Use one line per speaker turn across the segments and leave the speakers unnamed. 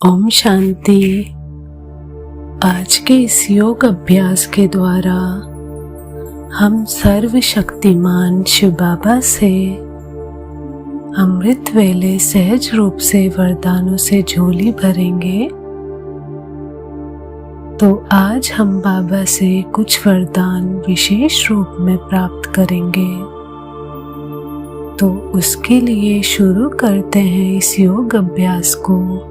ओम शांति। आज के इस योग अभ्यास के द्वारा हम सर्वशक्तिमान शिव बाबा से अमृत वेले सहज रूप से वरदानों से झोली भरेंगे। तो आज हम बाबा से कुछ वरदान विशेष रूप में प्राप्त करेंगे। तो उसके लिए शुरू करते हैं इस योग अभ्यास को।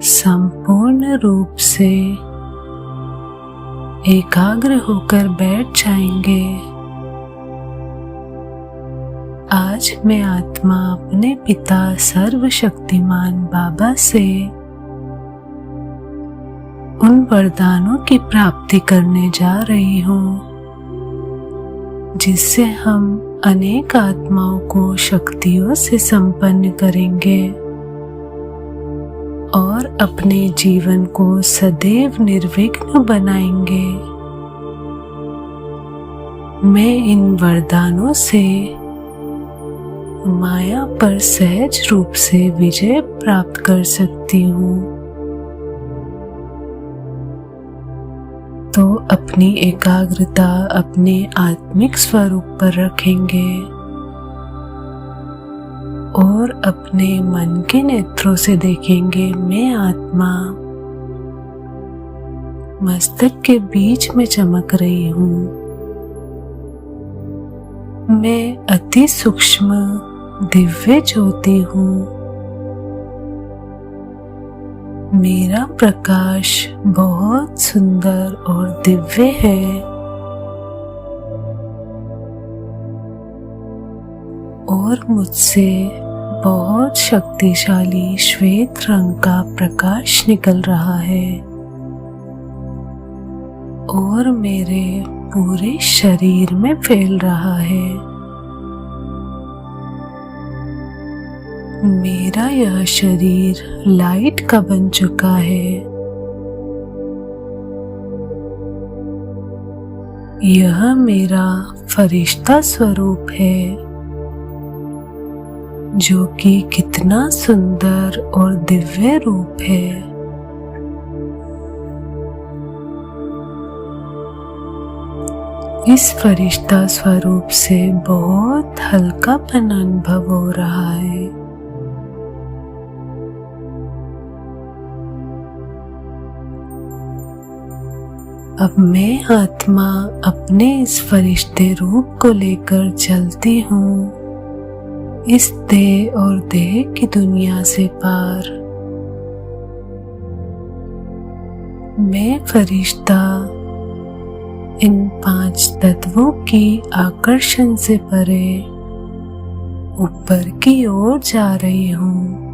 संपूर्ण रूप से एकाग्र होकर बैठ जाएंगे। आज मैं आत्मा अपने पिता सर्वशक्तिमान बाबा से उन वरदानों की प्राप्ति करने जा रही हूँ जिससे हम अनेक आत्माओं को शक्तियों से संपन्न करेंगे और अपने जीवन को सदैव निर्विघ्न बनाएंगे। मैं इन वरदानों से माया पर सहज रूप से विजय प्राप्त कर सकती हूँ। तो अपनी एकाग्रता अपने आत्मिक स्वरूप पर रखेंगे और अपने मन के नेत्रों से देखेंगे। मैं आत्मा मस्तक के बीच में चमक रही हूँ। मैं अति सूक्ष्म दिव्य ज्योति हूँ। मेरा प्रकाश बहुत सुंदर और दिव्य है और मुझसे बहुत शक्तिशाली श्वेत रंग का प्रकाश निकल रहा है और मेरे पूरे शरीर में फैल रहा है। मेरा यह शरीर लाइट का बन चुका है। यह मेरा फरिश्ता स्वरूप है जो कि कितना सुंदर और दिव्य रूप है। इस फरिश्ता स्वरूप से बहुत हल्कापन अनुभव हो रहा है। अब मैं आत्मा अपने इस फरिश्ते रूप को लेकर चलती हूँ इस देह और देह की दुनिया से पार। मैं फरिश्ता इन 5 तत्वों की आकर्षण से परे ऊपर की ओर जा रही हूँ।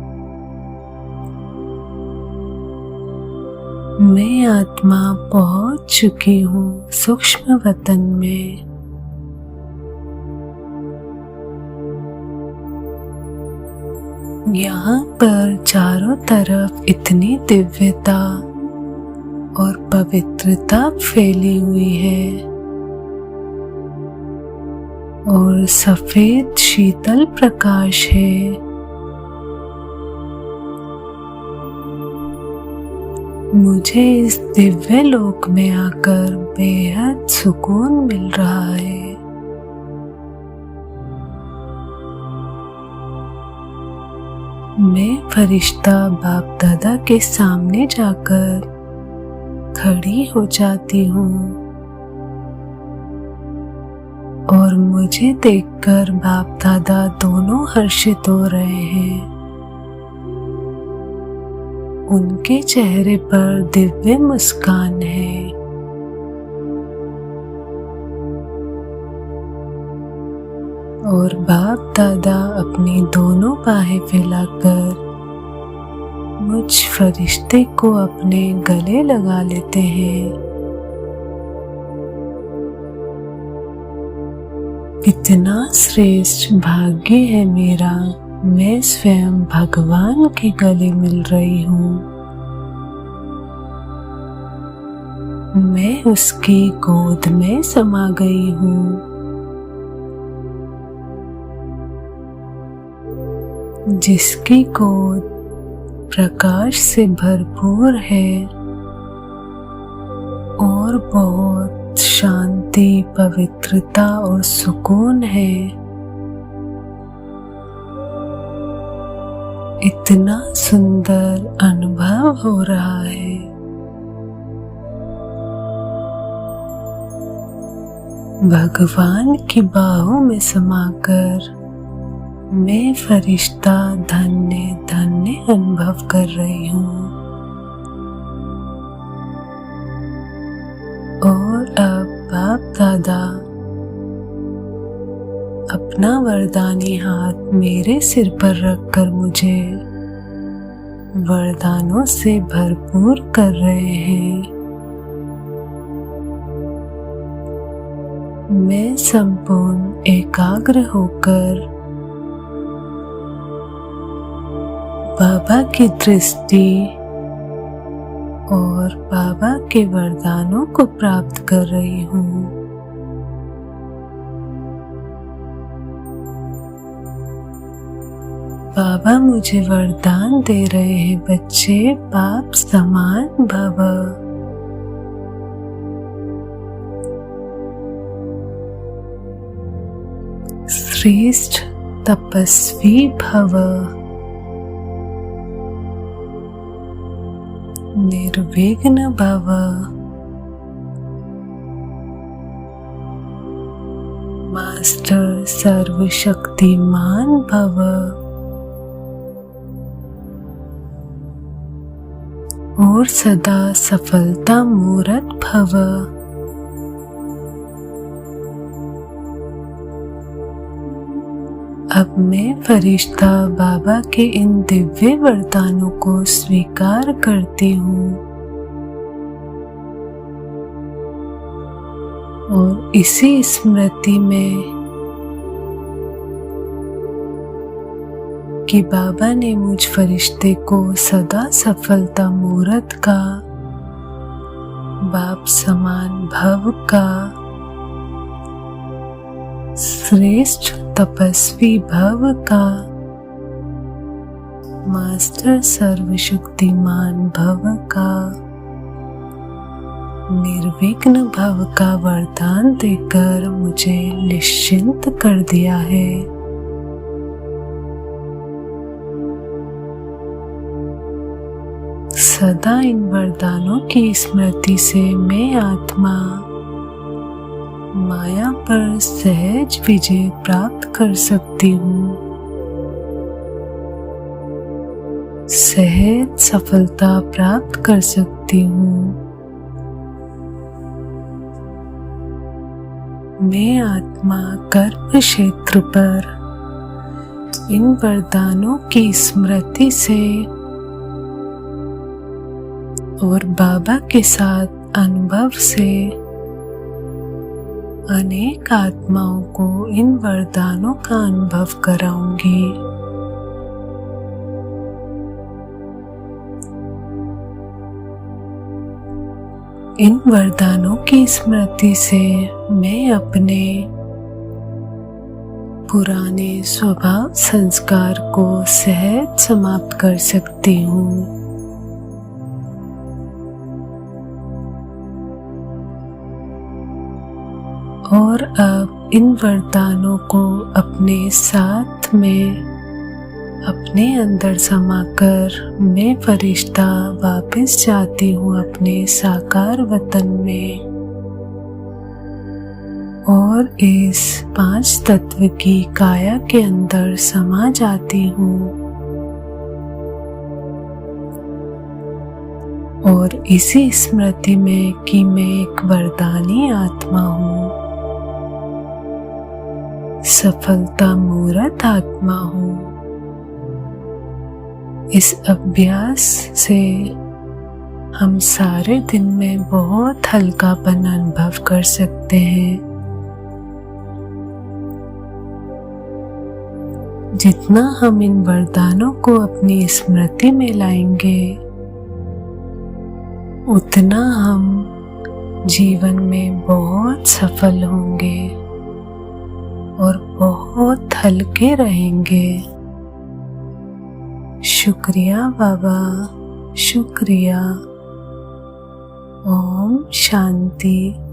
मैं आत्मा पहुंच चुकी हूँ सूक्ष्म वतन में। यहाँ पर चारों तरफ इतनी दिव्यता और पवित्रता फैली हुई है और सफेद शीतल प्रकाश है। मुझे इस दिव्य लोक में आकर बेहद सुकून मिल रहा है। मैं फरिश्ता बाप दादा के सामने जाकर खड़ी हो जाती हूँ और मुझे देखकर बाप दादा दोनों हर्षित हो रहे हैं। उनके चेहरे पर दिव्य मुस्कान है। और बाप दादा अपनी दोनों बाहें फैलाकर मुझ फरिश्ते को अपने गले लगा लेते हैं। कितना श्रेष्ठ भाग्य है मेरा, मैं स्वयं भगवान के गले मिल रही हूँ। मैं उसकी गोद में समा गई हूँ। जिसकी गोद प्रकाश से भरपूर है और बहुत शांति, पवित्रता और सुकून है। इतना सुंदर अनुभव हो रहा है। भगवान की बाहों में समाकर मैं फरिश्ता धन्य धन्य अनुभव कर रही हूँ। और अब बाप दादा अपना वरदानी हाथ मेरे सिर पर रखकर मुझे वरदानों से भरपूर कर रहे हैं। मैं संपूर्ण एकाग्र होकर बाबा की दृष्टि और बाबा के वरदानों को प्राप्त कर रही हूँ। बाबा मुझे वरदान दे रहे हैं, बच्चे बाप समान भव। श्रेष्ठ तपस्वी भव। निर्विघ्न भव। मास्टर सर्वशक्तिमान भव। और सदा सफलता मूरत भव। अब मैं फरिश्ता बाबा के इन दिव्य वरदानों को स्वीकार करती हूँ और इसी स्मृति में कि बाबा ने मुझ फरिश्ते को सदा सफलता मूरत का, बाप समान भव का, श्रेष्ठ तपस्वी भव का, मास्टर सर्वशक्तिमान भव का, निर्विघ्न भव का वरदान देकर मुझे निश्चिंत कर दिया है। सदा इन वरदानों की स्मृति से मैं आत्मा माया पर सहज विजय प्राप्त कर सकती हूँ। सहज सफलता प्राप्त कर सकती हूँ। मैं आत्मा गर्भ क्षेत्र पर इन वरदानों की स्मृति से और बाबा के साथ अनुभव से अनेक आत्माओं को इन वरदानों का अनुभव कराऊंगी। इन वरदानों की स्मृति से मैं अपने पुराने स्वभाव संस्कार को सहज समाप्त कर सकती हूँ। और अब इन वरदानों को अपने साथ में अपने अंदर समाकर मैं फरिश्ता वापस जाती हूँ अपने साकार वतन में और इस 5 तत्व की काया के अंदर समा जाती हूँ और इसी स्मृति में कि मैं एक वरदानी आत्मा हूँ, सफलता मूरत आत्मा हूँ। इस अभ्यास से हम सारे दिन में बहुत हल्कापन अनुभव कर सकते हैं। जितना हम इन वरदानों को अपनी स्मृति में लाएंगे उतना हम जीवन में बहुत सफल होंगे और बहुत हल्के रहेंगे। शुक्रिया बाबा, शुक्रिया। ओम शांति।